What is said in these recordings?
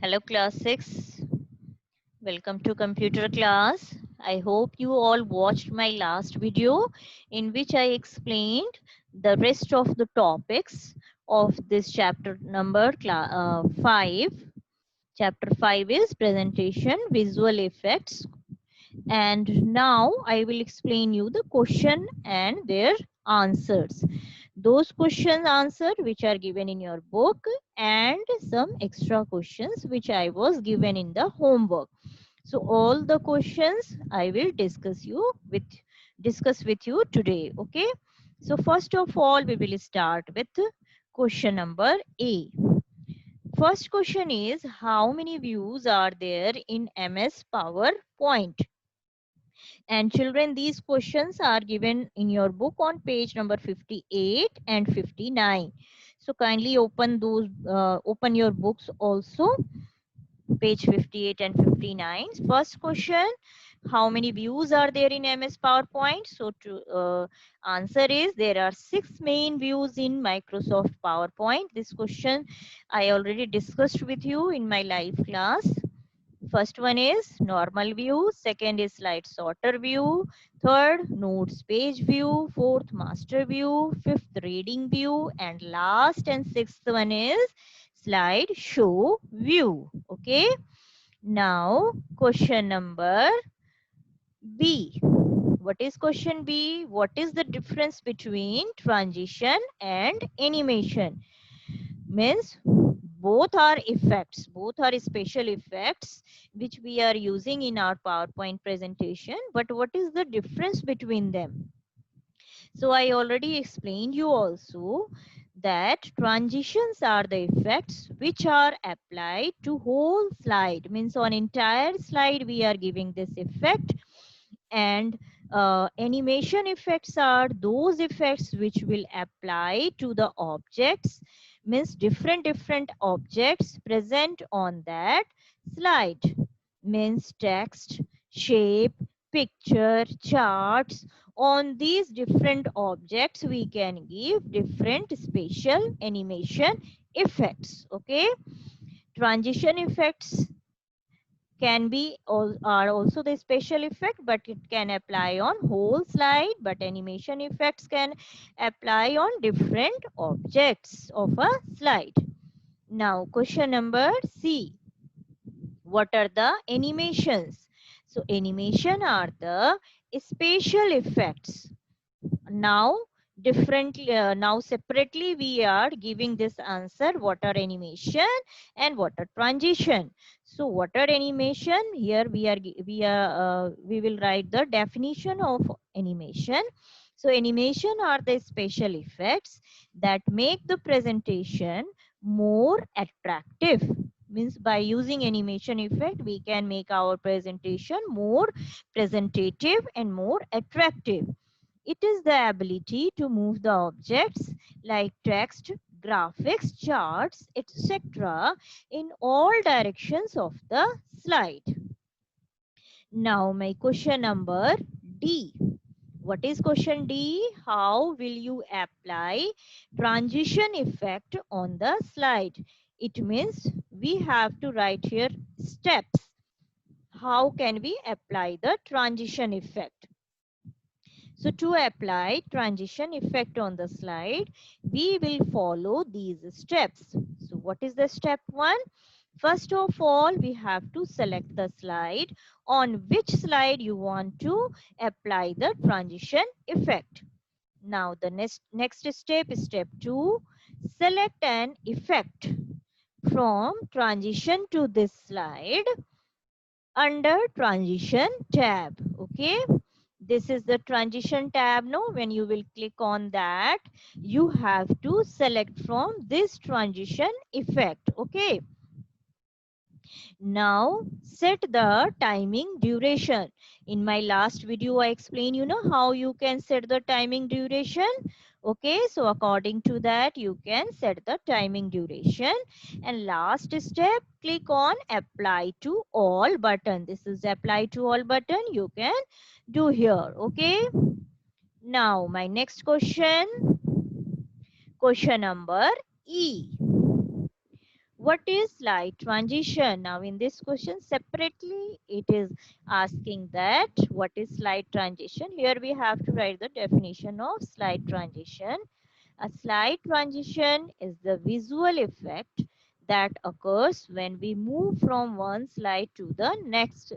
Hello class 6. Welcome to computer class. I hope you all watched my last video in which I explained the rest of the topics of this chapter number 5. Chapter 5 is presentation visual effects, and now I will explain you the question and their answers. Those questions answer which are given in your book and some extra questions which I was given in the homework. So all the questions I will discuss with you today. Okay. So first of all, we will start with question number A. First question is, how many views are there in MS PowerPoint? And children, these questions are given in your book on page number 58 and 59. So kindly open your books also, page 58 and 59. First question, how many views are there in MS PowerPoint? So to answer is, there are 6 main views in Microsoft PowerPoint. This question I already discussed with you in my live class. First one is normal view, second is slide sorter view, third notes page view, fourth master view, fifth reading view, and last and sixth one is slide show view. Okay. Now question number B. What is question B? What is the difference between transition and animation? Means both are effects, both are special effects which we are using in our PowerPoint presentation, but what is the difference between them? So I already explained you also that transitions are the effects which are applied to whole slide, means on entire slide we are giving this effect, and animation effects are those effects which will apply to the objects, means different objects present on that slide, means text, shape, picture, charts. On these different objects we can give different spatial animation effects. Okay. Transition effects can be are also the special effect, but it can apply on whole slide, but animation effects can apply on different objects of a slide. Now question number C. What are the animations? So animation are the spatial effects. Now now separately we are giving this answer, what are animation and what are transition. So what are animation? Here we will write the definition of animation. So animation are the special effects that make the presentation more attractive. Means by using animation effect we can make our presentation more presentative and more attractive. It is the ability to move the objects like text, graphics, charts, etc. in all directions of the slide. Now my question number D. What is question D? How will you apply transition effect on the slide? It means we have to write here steps. How can we apply the transition effect? So to apply transition effect on the slide, we will follow these steps. So what is the step 1? First of all, we have to select the slide on which slide you want to apply the transition effect. Now the next step is step 2. Select an effect from transition to this slide under transition tab. Okay. This is the transition tab. No, when you will click on that, you have to select from this transition effect. Okay. Now set the timing duration. In my last video I explained how you can set the timing duration. Okay, so according to that you can set the timing duration. And last step, click on apply to all button. This is apply to all button you can do here. Okay. Now my next question number E. What is slide transition? Now in this question separately it is asking that what is slide transition. Here we have to write the definition of slide transition. A slide transition is the visual effect that occurs when we move from one slide to the next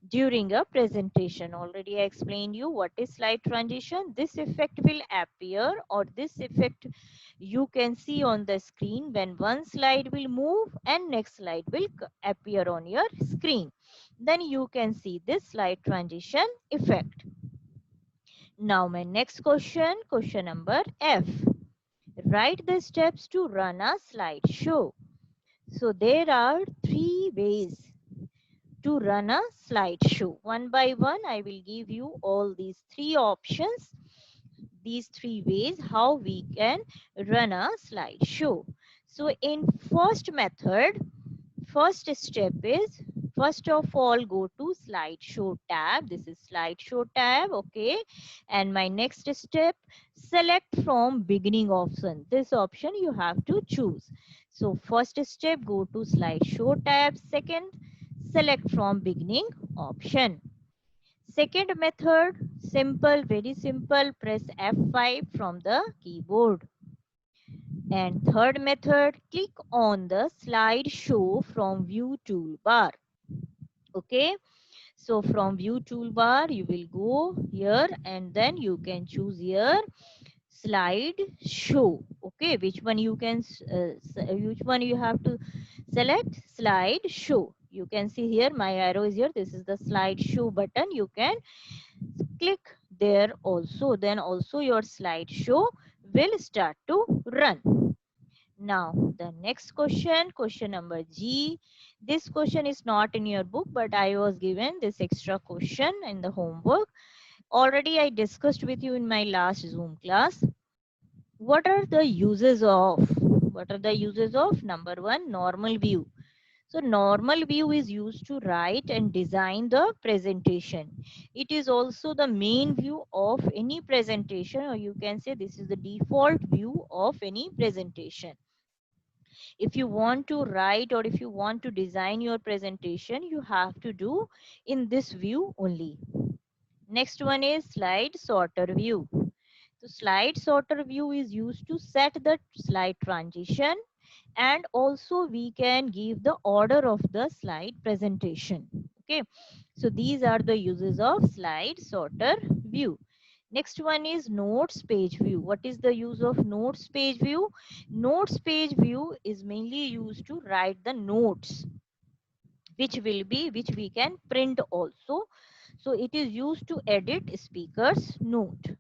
during a presentation. Already I explained you what is slide transition. This effect will appear, or this effect you can see on the screen when one slide will move and next slide will appear on your screen. Then you can see this slide transition effect. Now my next question, question number F. Write the steps to run a slideshow. So there are 3 ways to run a slideshow. One by one, I will give you all these 3 options, these 3 ways how we can run a slideshow. So in first method, first step is, first of all go to slideshow tab. This is slideshow tab, okay. And my next step, select from beginning option. This option you have to choose. So first step, go to slideshow tab. Second, select from beginning option. Second method, simple, very simple, press F5 from the keyboard. And third method, click on the slideshow from view toolbar. Okay, so from view toolbar you will go here and then you can choose here slide show. Okay, which one you can which one you have to select? Slide show. You can see here my arrow is here. This is the slide show button. You can click there also, then also your slideshow will start to run. Now the next question, question number G. This question is not in your book, but I was given this extra question in the homework. Already I discussed with you in my last Zoom class. What are the uses of? What are the uses of? Number one, normal view. So normal view is used to write and design the presentation. It is also the main view of any presentation, or you can say this is the default view of any presentation. If you want to write or if you want to design your presentation, you have to do in this view only. Next one is slide sorter view. So slide sorter view is used to set the slide transition, and also we can give the order of the slide presentation. Okay, so these are the uses of slide sorter view. Next one is notes page view. What is the use of notes page view? Notes page view is mainly used to write the notes, which we can print also. So it is used to edit speaker's note.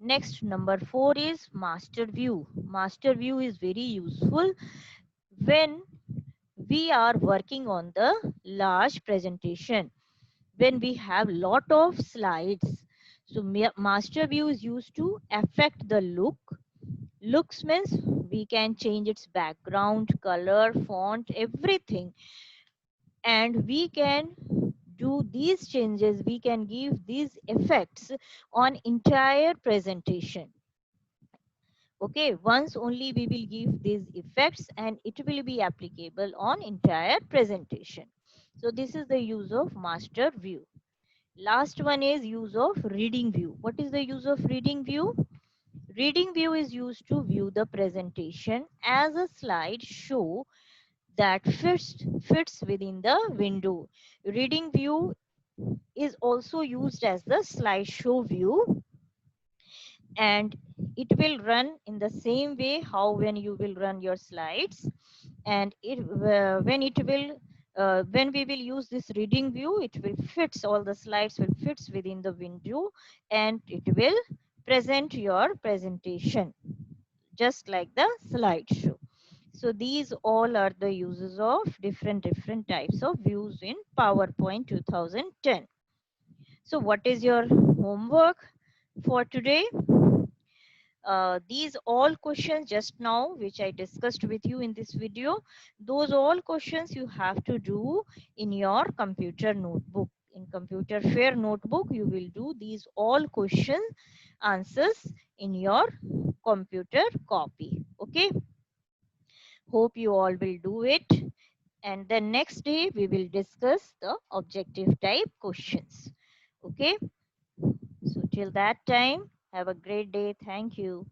Next, number 4 is master view. Master view is very useful when we are working on the large presentation, when we have lot of slides. So master view is used to affect the look. Looks means we can change its background, color, font, everything. And we can do these changes, we can give these effects on entire presentation. Okay, once only we will give these effects and it will be applicable on entire presentation. So this is the use of master view. Last one is use of reading view. What is the use of reading view? Reading view is used to view the presentation as a slide show that fits within the window. Reading view is also used as the slideshow view, and it will run in the same way how when you will run your slides. And when we will use this reading view, it will fits, all the slides will fits within the window and it will present your presentation just like the slideshow. So these all are the uses of different types of views in PowerPoint 2010. So what is your homework for today? These all questions just now which I discussed with you in this video, those all questions you have to do in your computer notebook. In computer fair notebook you will do these all question answers in your computer copy. Okay, Hope you all will do it. And then next day we will discuss the objective type questions. Okay. So till that time, have a great day. Thank you.